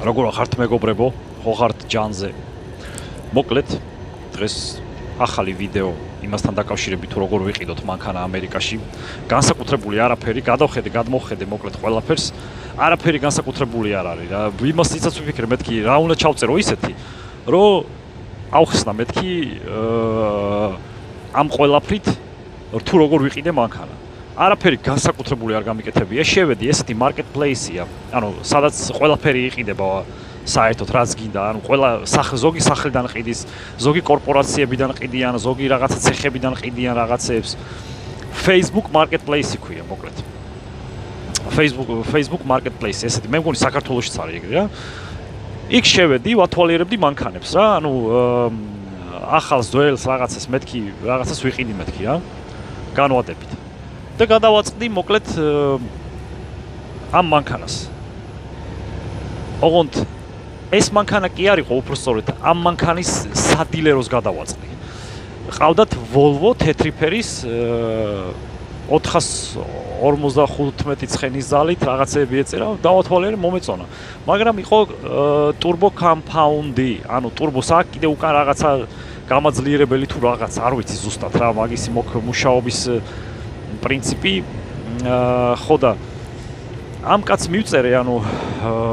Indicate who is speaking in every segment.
Speaker 1: როგორ ხართ მეგობრებო? ხო ხართ ჯანზე? მოკლედ დღეს ახალი ვიდეო იმასთან დაკავშირებით თუ როგორ ვიყიდოთ მანქანა ამერიკაში. განსაკუთრებული არაფერი, გადმოხედე მოკლედ ყველაფერს. არაფერი განსაკუთრებული არ არის რა. იმასაც ვიფიქრე მეთქი რა უნდა ჩავწერო ისეთი, რომ ავხსნა მეთქი ამ ყველაფრით თუ როგორ ვიყიდე მანქანა. არაფერი განსაკუთრებული არ გამიკეთებია. შევედი, ესეთი marketplace-ია. ანუ სადაც ყველაფერი იყიდება საერთოდ რაც გინდა, ანუ ყველა ზოგი სახლიდან ყიდის, ზოგი კორპორაციებიდან ყიდიან, ზოგი რაღაცა ცეხებიდან ყიდიან რაღაცებს. Facebook marketplace ქვია, მოკლედ. Facebook marketplace ესეთი, მე მგონი საქართველოშიც არის ეგრე რა. იქ შევედი, ვათვალიერებდი მანქანებს რა, ანუ ახალს ძველს რაღაცას მეთქი, რაღაცას ვიყიდი მეთქი რა. განვადებით. და გადავაწყდი მოკლედ ამ მანქანას. ოღონდ ეს მანქანა კი არ იყო უბრალოდ ამ მანქანის სადილეროს გადავაწყდი. ყავდათ Volvo თეთრი ფერის 455 ცხენის ძალით რაღაცები ეწერა, დავათვალიერე მომეწონა. მაგრამ იყო turbo compound-ი, ანუ turbo-ს აქ კიდე უკან რაღაცა გამაძლიერებელი თუ რაღაც, არ ვიცი ზუსტად რა, მაგისი მუშაობის პრინციპი ხო და ამ კაცს მივწერე, ანუ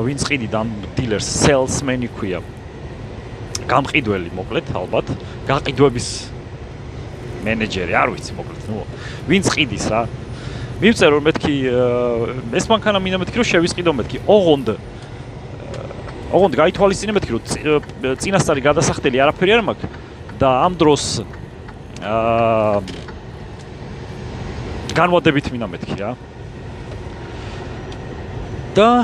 Speaker 1: ვინც ყიდით ამ დილერს, salesman-ი ქვია. გამყიდველი მოკლედ, ალბათ, გაყიდვების მენეჯერი, არ ვიცი მოკლედ, ნუ ვინც ყიდის რა. მივწერე რომ მეთქი ეს მანქანა მინდა მეთქი რომ შევისყიდო მეთქი. ოღონდ გაითვალისწინე მეთქი რომ წინასწარი გადასახდელი არაფერი არ მაქვს და ამ დროს განვადებით მინდა მეთქი რა. და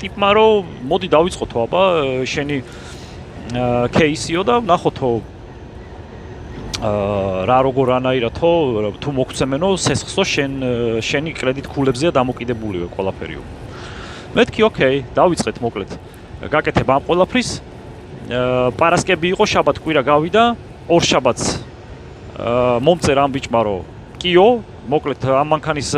Speaker 1: ტიპმა რომ მოდი დავიწყოთო აბა შენი кейსიო და ნახოთო რა როგორანაირათო თუ მოგცემენო სესხსო შენი კრედიტ ქულებზეა დამოკიდებულიო ყველაფერიო. მეთქი ოკეი, დავიწყეთ მოკლედ. გაკეთებ ამ ყველაფრის. პარასკევი იყო, შაბათ კვირა გავიდა, ორ შაბათს მომწერა ამ ბიჭმა რომ კიო, მოკლედ ამ მანქანის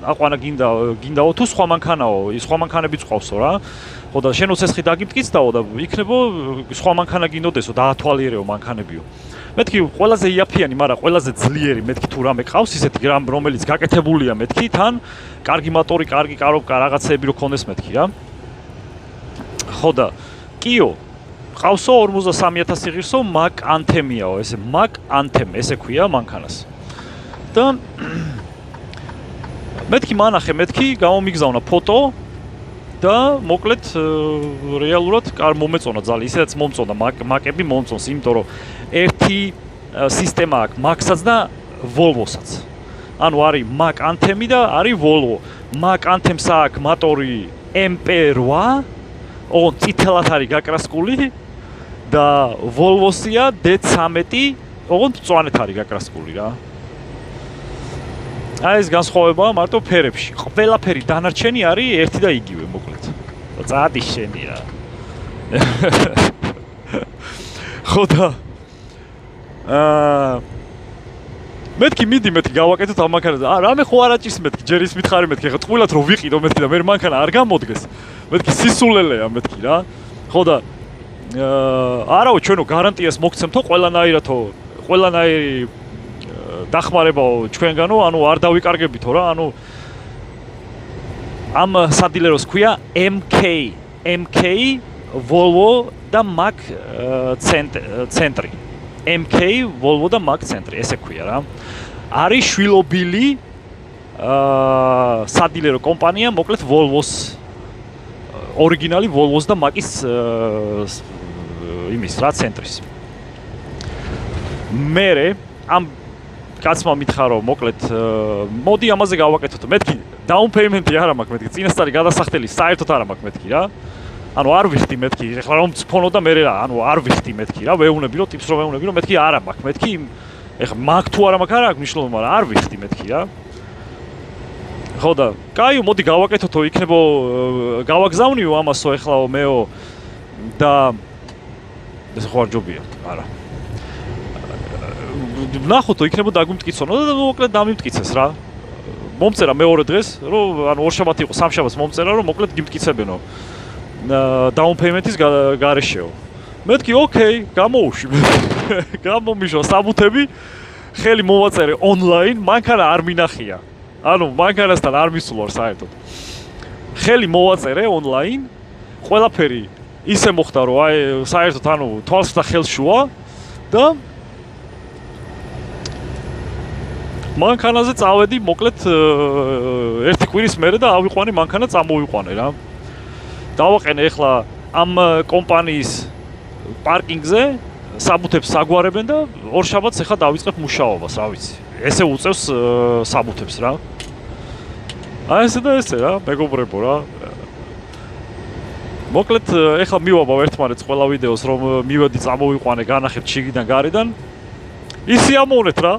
Speaker 1: აყვანა გინდაო თუ სხვა მანქანაო, სხვა მანქანებიც ყავსო რა. ხო და შენ უცესხი დაგიმტკიცდაო და იქნებო სხვა მანქანა გინდოდესო, დაათვალიერეო მანქანებიო. მეთქი ყველაზე იაფიანი, მაგრამ ყველაზე ძლიერი მეთქი თუ რამე ყავს ისეთი გრამ რომელიც გაკეთებულია მეთქი თან, კარგი მოტორი, კარგი კარობკა რაღაცეები რო ქონდეს მეთქი რა. ხო და კიო ყავსო 43000 ღირსო Mac Anthem-იაო, ესე Mac Anthem, ესე ქვია მანქანას. და მეთქი მანახე, მეთქი გამომიგზავნა ფოტო და მოკლედ რეალურად კარ მომეწონა ძალი, ისედაც მომწონდა Mac-ები მომწონს, იმიტომ რომ ერთი სისტემა აქვს Mac-საც და Volvo-საც. ანუ არის Mac Anthem-ი და არის Volvo. Mac Anthem-ს აქვს მოტორი MP8, ოღონდ წითელად არის გაკრასკული და Volvo-სია D13, ოღონდ მწვანეთ არის გაკრასკული რა. აი ეს განსხვავებაა მარტო ფერებში. ყველაფერი დანარჩენი არის ერთი და იგივე მოკლედ. წადი შენი რა. ხო და მეთქი მიდი მეთქი გავაკეთოთ ამ მანქანაზე. რამე ხო არ აჭირს მეთქი, ჯერ ის მითხარი მეთქი, ხა ტყუილად რომ ვიყიდო მეთქი და მე მანქანა არ გამოდგეს. მეთქი სისულელეა მეთქი რა. ხო და არავე ჩვენო გარანტიას მოგცემთო ყველანაირი დახმარებაო ჩვენგანო, ანუ არ დავიკარგებითო რა, ანუ ამ სადილეროს ქვია MK Volvo და Mac ცენტრი. MK Volvo და Mac ცენტრი, ესე ქვია რა. არის შვილობილი სადილერო კომპანია, მოკლედ Volvo-ს ორიგინალი Volvo-ს და Mac-ის იმის რა ცენტრის. მე ამ კაცმა მითხა რომ მოკლედ მოდი ამაზე გავაკეთოთ. მეთქი down payment-ი არ მაქვს მეთქი, წინასწარი გადასახდელი საერთოდ არ მაქვს მეთქი რა. ანუ არ ვიხდი მეთქი, ეხლა რომ ფონო და მე რა, ანუ არ ვიხდი მეთქი რა, ვეუნები რომ ტიპს რომ ვეუნები რომ მეთქი არ მაქვს მეთქი. ეხლა მაგ თუ არა მაქვს არ აქვს მნიშვნელობა, მაგრამ არ ვიხდი მეთქი რა. ხო და კაიო, მოდი გავაკეთოთო, იქნებო გავაგზავნიო ამასო ეხლაო მეო და ეს ხო არ ჯობია, არა. ნახოთო, იქნებო დაგვიმტკიცონო და მოკლედ დამიმტკიცეს რა. მომწერა მეორე დღეს, რომ ანუ ორშაბათი იყო, სამშაბათს მომწერა, რომ მოკლედ გიმტკიცებენო. down payment-ის გარეშეო. მეთქი ოკეი, გამოუშვი. გამომიშვა საბუთები, ხელი მოვაწერე online, მანქანა არ მინახია. ანუ მანქანასთან არ მისულვარ საერთოდ. ხელი მოვაწერე online, ყველაფერი ისე მოხდა, რომ აი საერთოდ ანუ თვალსა ხელშუა და მანქანაზე წავედი, მოკლედ ერთი კვირის მერე და ავიყვანე მანქანა წამოვიყვანე რა. დავაყენე ახლა ამ კომპანიის პარკინგზე საბუთებს საგვარებენ და ორ შაბათს ახლა დავიწყებ მუშაობას, რა ვიცი. ესე უწევს საბუთებს რა. აი ესე და ესე რა, მეგობრებო რა. მოკლედ ახლა მივაბავ ერთმანეთს ყველა ვიდეოს რომ მივედი წამოვიყვანე, განახებ ჩიგიდან გარედან. ისი ამოვნეთ რა.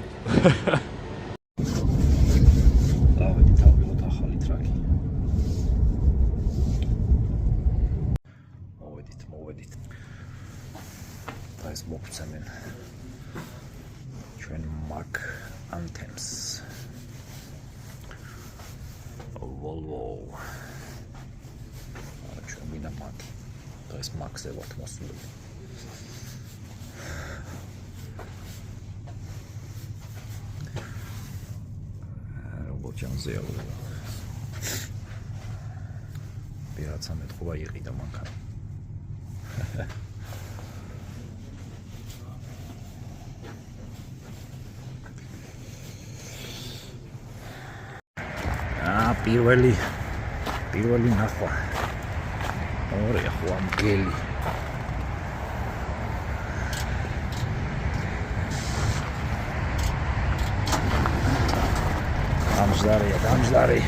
Speaker 2: დავედი თავილოთ ახალი ტრაკი. მოვედით. და ეს მოგცემენ ჩვენ Mac Anthems. Volvo. ჩვენ მინა Mac. და ეს Mac-ზე ვართ მოსულები. ჯანზეა. პირაცა მეტყობა იყიდა მანქანა. პირველი ნახვა. ორე ხო ამგელი. Damjlari.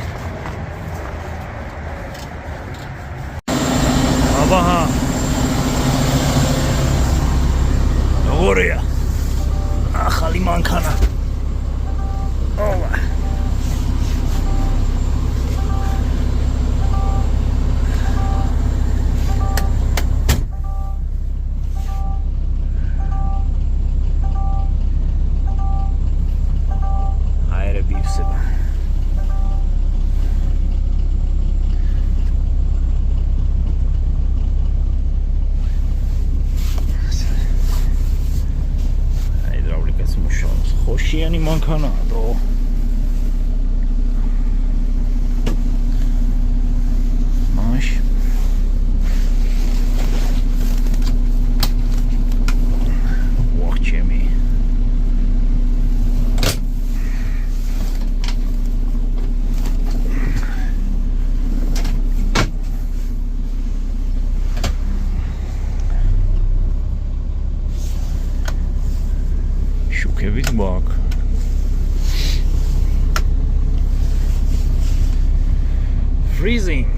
Speaker 2: Abaha. Oria. Ახალი მანქანა. Ova. აერები იფსება. ხოშიანი მანქანაა დო. მაშ. ვახჩემი. შუქებით მაგ. Freezing.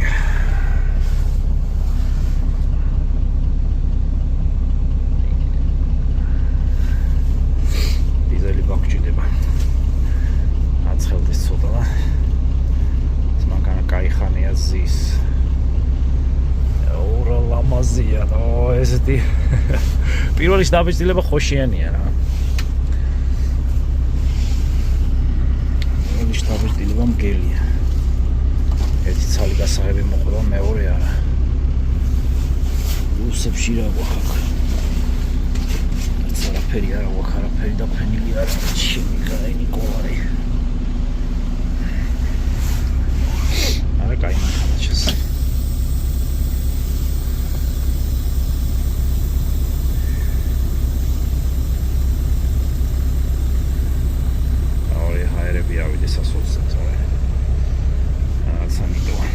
Speaker 2: დიზელი ბაკჭდება. აცხელდეს ცოტა და ეს მანქანა კაი ხანია ზის. ორა ლამაზია და ესეთი პირველი დაბეჭდილება ხოშიანია რა. პირველი დაბეჭდილება მგელია. ერთი ცალი გასაღები მოყვა, მეორე არა. უსებში რა გვაქვს. არაფერი არა გვაქვს, არაფერი და ფენილი არა. ჩემი კაი ნიკოლარი. არა კაი ჩას. ორი ჰაერები ავიდეს ასოცებს არა. სამიდოა.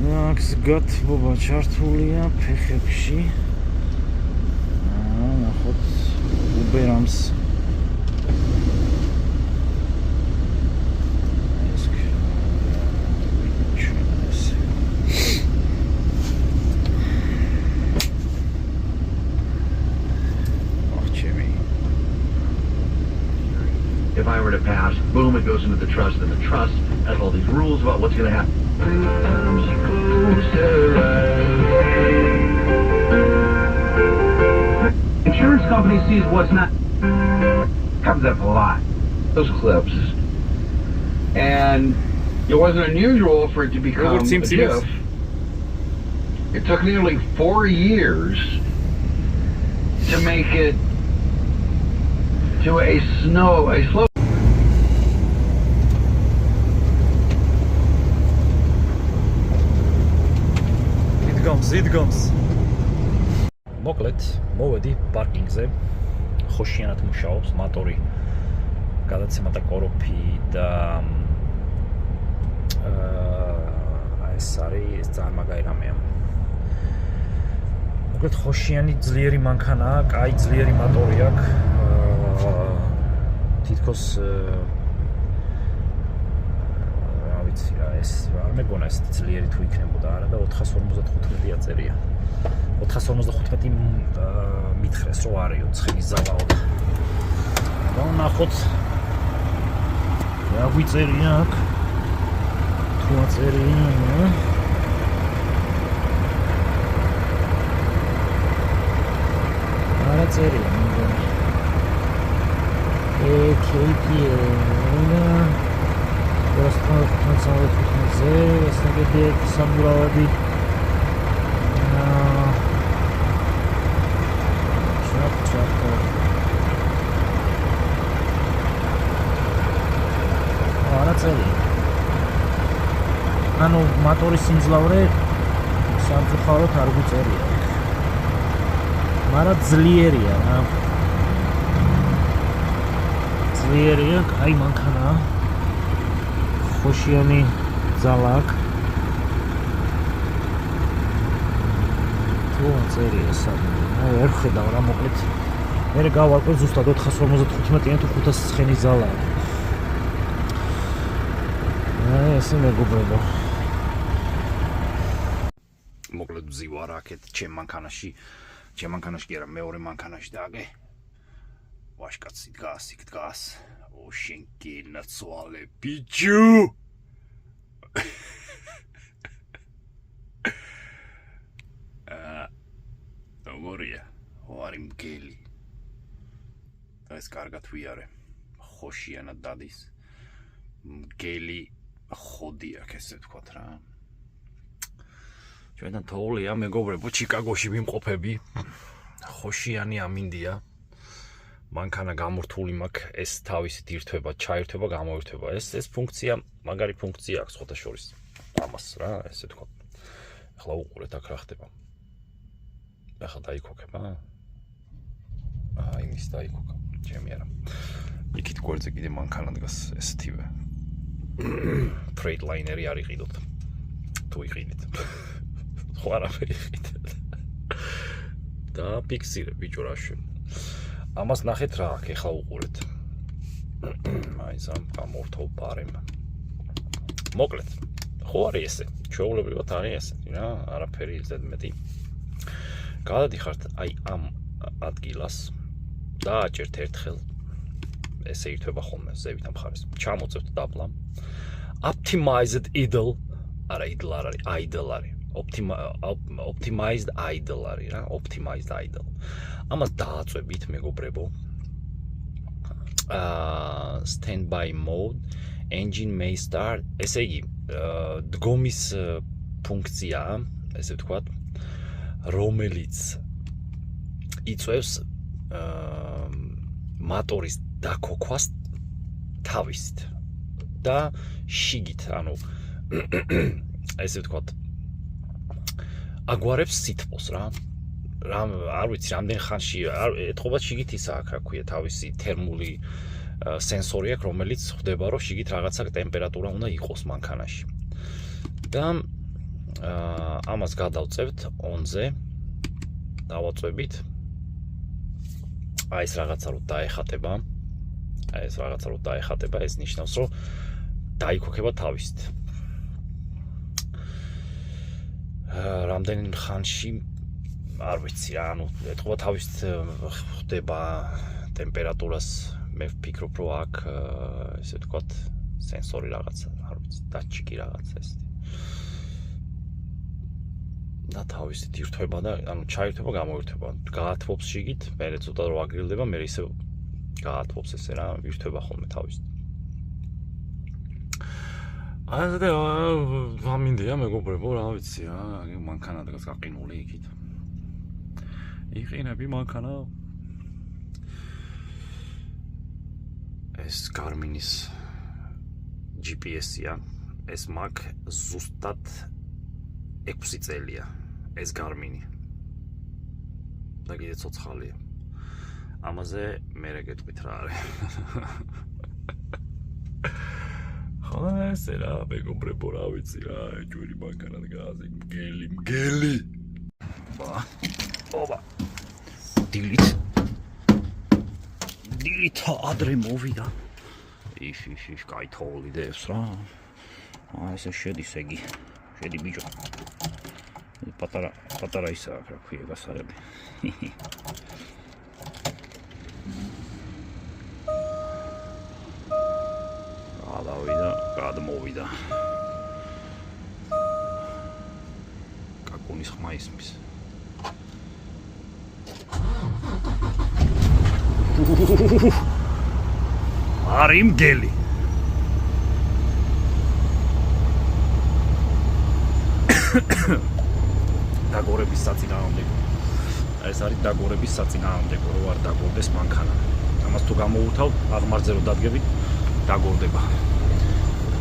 Speaker 2: ნახს გათბობა ჩართულია ფეხებში. ნახოთ უბერამს.
Speaker 3: If I were to pass, boom, it goes into the trust, and the trust has all these rules about what's going to happen. Insurance company sees what's not. Comes up a lot. Those clips. And It wasn't unusual for it to become a
Speaker 2: seems
Speaker 3: GIF. It took nearly 4 years to make it to a slow.
Speaker 2: იდგომს. მოკლედ, მოვედი პარკინგზე. ხოშიანად მუშაობს მოტორი. გადაცემა და კოროფი და ეს არის ძალიან მაგარი რამეა. მოკლედ ხოშიანი ძლიერი მანქანაა, კაი ძლიერი მოტორი აქვს. თითქოს რა ვიცი რა ეს არ მეგონა ეს ძლიერი თუ იქნებოდა არა და 455 აწერია. 455 მითხრეს რომ არისო ცხენის ზავაო. და ნახოთ რა ვიწერია აქ. თუ აწერია არა წერია მეგონა. KPN Rostov-on-Don-ზე ესაგები სამურავები არა წერია. ანუ მოტორის სიმძლავრე სამწუხაროდ არ გვიწერია. მაგრამ ძლიერია რა. ძლიერია, კაი მანქანაა. ხოშიანი ძალა აქვს. თუ წერია სამი. ვერ ხედავ რა მოკლედ. მე გავარკვევ ზუსტად 455-იან თუ 500 ცხენის ძალა აქვს. ესე მეგობრებო. მოკლედ ვზივარ აქეთ ჩემ მანქანაში კი არა მეორე მანქანაში და აგე ვაშკაცი დგას ოშენკი ნაცვალე ბიჭო მორია ვარი მგელი ეს კარგად ვიარე ხოშიანად დადის მგელი ხოდი აქ ესე ვთქვათ რა ჩვენთან თოვლია მეგობრებო ჩიკაგოში ვიმყოფები ხოშიანი ამინდია მანქანა გამორთული მაქვს ეს თავისი დირთვება ჩაირთვება გამოირთვება ეს ფუნქცია მაგარი ფუნქცია აქვს ხოთა შორის ამას რა ესე ვთქვათ ახლა უყურეთ აქ რა ხდება ახლა დაიქოქება იმის დაიქოქა ჩემი არა იქით გვერდზე კიდე მანქანა დგას ესეთივე Freightliner-ი არ იყიდოთ თუ იყიდით ხო არაფერი იყიდეთ და ფიქსირე ბიჭო რაში ამას ნახეთ რა აქ ეხლა უყურეთ აი სამ გამორთულ პარემ მოკლედ ხო არის ესე ჩვეულებრივად არის ესე რა არაფერი ზედმეტი გადადიხართ აი ამ ადგილას და აჭერთ ერთხელ ესე ირთვება ხოლმე ზევით ამ მხარეს ჩამოწევთ დაბლა optimized idle არა idle არ არის idle არის optimized idle არის რა optimized idle ამას დააწვევით მეგობრებო standby mode engine may start ესე იგი დგომის ფუნქციაა ესე ვთქვათ რომელიც იწვევს მოტორის დაქოქვას თავისით და შიგით ანუ ესე ვთქვათ აგვარებს სითბოს რა არ ვიცი რამდენ ხანში ეთყობა შიგით ისა აქ რა ქვია თავისი თერმული სენსორი აქვს რომელიც ხვდება რომ შიგით რაღაცა ტემპერატურა უნდა იყოს მანქანაში და ამას გადავწევთ on-ზე დავაწვევით აი ეს რაღაცა რომ დაეხატება ეს ნიშნავს რომ დაიქოქება თავისით რამდენ ხანში არ ვიცი რა ანუ ეთყობა თავისით ხდება ტემპერატურას მე ვფიქრობ რომ აქ ესე ვთქვათ სენსორი რაღაცა არ ვიცი დატჩიკი რაღაცა ეს და თავისით ირთვება და ანუ ჩაირთვება გამოირთვება გაათბობს შიგით მერე ცოტა რომ აგრილდება მერე ისე გაათბობს ესე რა ირთვება ხოლმე თავისით და ამინდია მეგობრებო, რა ვიცი რა, მანქანა დღეს გაყინული იქით. იყინები მანქანა. ეს Garmin-ის GPS-ია. ეს მაგ ზუსტად 6 წელია. ეს Garmin-ი. და კიდე ცოცხალია. ამაზე მე რა გეტყვით რა არის. ხოლო ესე რა, მეგობრებო, რა ვიცი რა, ჯვარი მანქანა დგას, მგელი. ობა. დილით ადრე მოვიდა. ის, კაი თოვლი დევს რა. ესე შედის ეგი. შედი ბიჭო. პატარა ისაა, რა ქვია, გასარები. გადმოვიდა. კაკუნის ხმა ისმის. არი მგელი. დაგორების საწინააღმდეგო. ეს არის დაგორების საწინააღმდეგო, რო არ დაგორდეს მანქანა. ამას თუ გამოუთავ, აღმართზე რო დადგები, დაგორდება.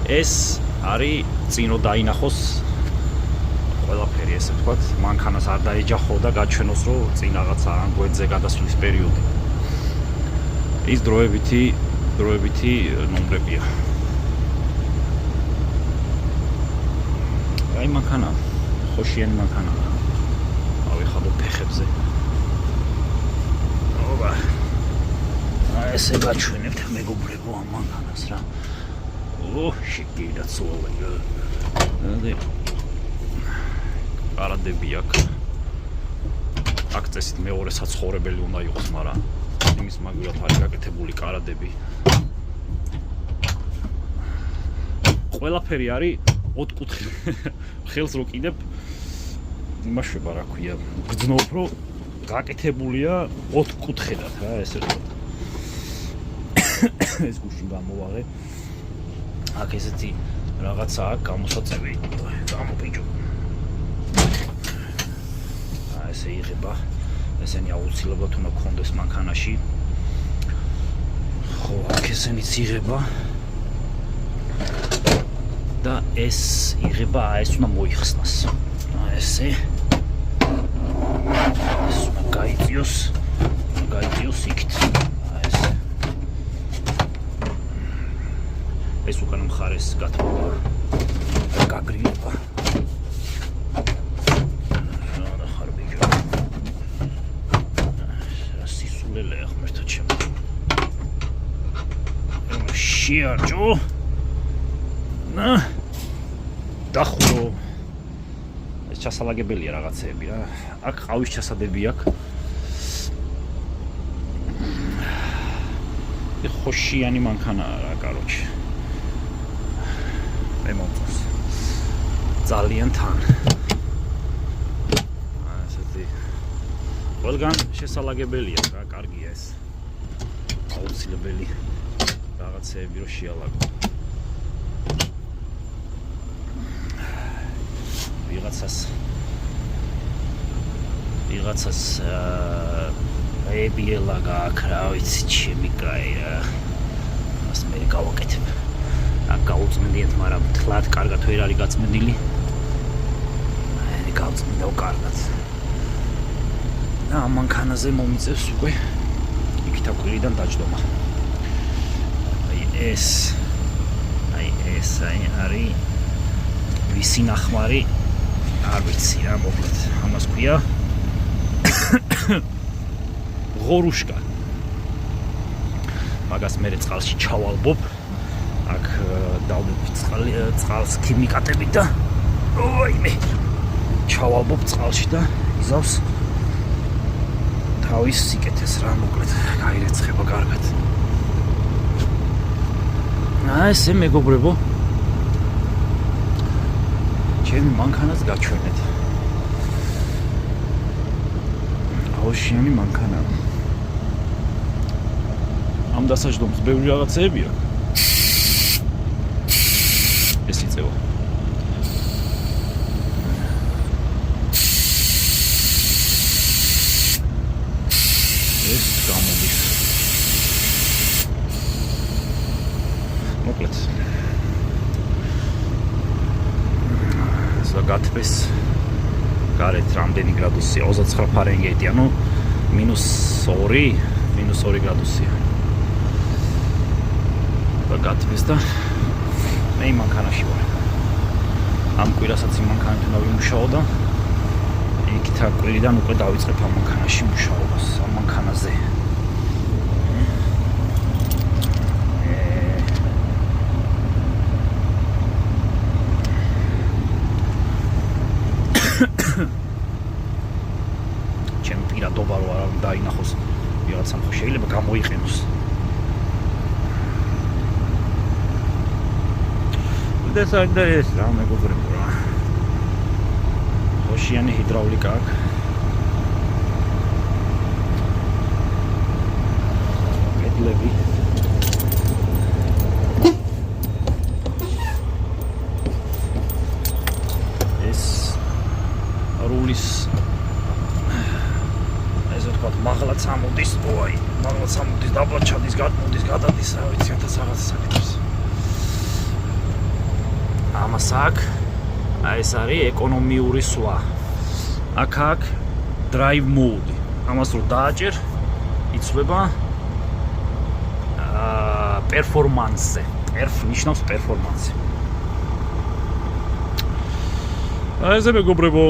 Speaker 2: ეს არის წინო დაინახოს ყველაფერი, ესე ვთქვათ, მანქანას არ დაეჯახო და გაჩვენოს, რომ წინ რაღაცა ან გვერდზე გადასვლის პერიოდი. ის დროებითი ნომრებია. აი მანქანა, ხოშიანი მანქანა. ავიხადო ფეხებზე. ობა. ესე გაჩვენებთ მეგობრებო ამ მანქანას რა. შეგიდაცოლა. კარადები აქ წესით მეორე საცხოვრებელი უნდა იყოს, მაგრამ იმის მაგურად არის გაკეთებული კარადები. ყველაფერი არის ოთხკუთხე. ხელს რო კიდებ იმაშვება რა ქვია, გძნობ რომ გაკეთებულია ოთხკუთხედად რა, ესე ვთქვათ. ეს გუში გამოვაღე. აქ ესეთი რაღაცა აქვს გამოსაწევი. გამოპიჯო. ესე იღება. ესენი აუცილებლად უნდა გქონდეს მანქანაში. ხო, აქ ესენიც იღება. და ეს იღება, ეს უნდა მოიხსნას. ესე. ეს უნდა გაიწიოს იქით. ეს უკან მხარეს გათმობა. გაგრილება. რა ხარბიჯო. რა სისულელეა ღმერთო ჩემო. შეარჯო. დახურო. ეს ჩასალაგებელია რაღაცეები რა. აქ ყავის ჩასადები აქვს. ხოშიანი მანქანაა რა, კაროჩე. მომწონს. ძალიან თან. ასეთი. ყველგან შესაძლებელია რა, კარგია ეს. აუცილებელი რაღაცეები რო შეალაგო. ვიღაცას ებიელა გაქვს რა, ვიცი, ჩემი კაი რა. მას მე გავაკეთებ. აქ გაუწმენდიათ, მაგრამ თლად კარგად ვერ არის გაწმენდილი. აი, გავწმენდაო კარგად. და ამ მანქანაზე მომიწევს უკვე იქით აკვირიდან დაჯდომა. აი ეს არის ვისი ნახმარი, არ ვიცი რა, მოკლედ ამას ქვია ღორუშკა. მაგას მე წყალში ჩავალბობ. აქ დავდებით წყალს ქიმიკატებით და ოიმე ჩავალბობ წყალში და იზავს თავის სიკეთეს რა, მოკლედ გაირეცხება კარგად. ესე მეგობრებო, ჩემი მანქანას გაჩვენეთ. აუშიანი მანქანა. ამ დასაჯდომს ბევრი რაღაცეები აქვს. ეს იწევა
Speaker 1: ეს გამოდის. მოკლედ. ესა გათბეს გარეთ რამდენი გრადუსია? 29 ფარენჰეიტი, ანუ -2 გრადუსია. და გათბეს და მე იმ მანქანაში ვარ. ამ კვირასაც იმ მანქანით უნდა ვიმუშაო და იქით კვირიდან უკვე დავიწყებ ამ მანქანაში მუშაობას, ამ მანქანაზე. ჩემი პირადობა რო არ დაინახოს ვიღაცამ ხო შეიძლება გამოიყენოს. და ეს რა მეგობრებო რა. ხოშიანი ჰიდრაულიკა აქვს. კედლები. ეს რულის ესე ვთქვათ მაღლაც ამოდის, ოი, მაღლაც ამოდის, დაბლა ჩადის, გადმოდის, გადადის, რა ვიცი, 1000 რაღაც საკითხს. ამას აქ ეს არის ეკონომიური სვლა. აქ drive mode. ამას რო დააჭერ, იცვლება performance-ზე. ნიშნავს performance. აი ესე მეგობრებო,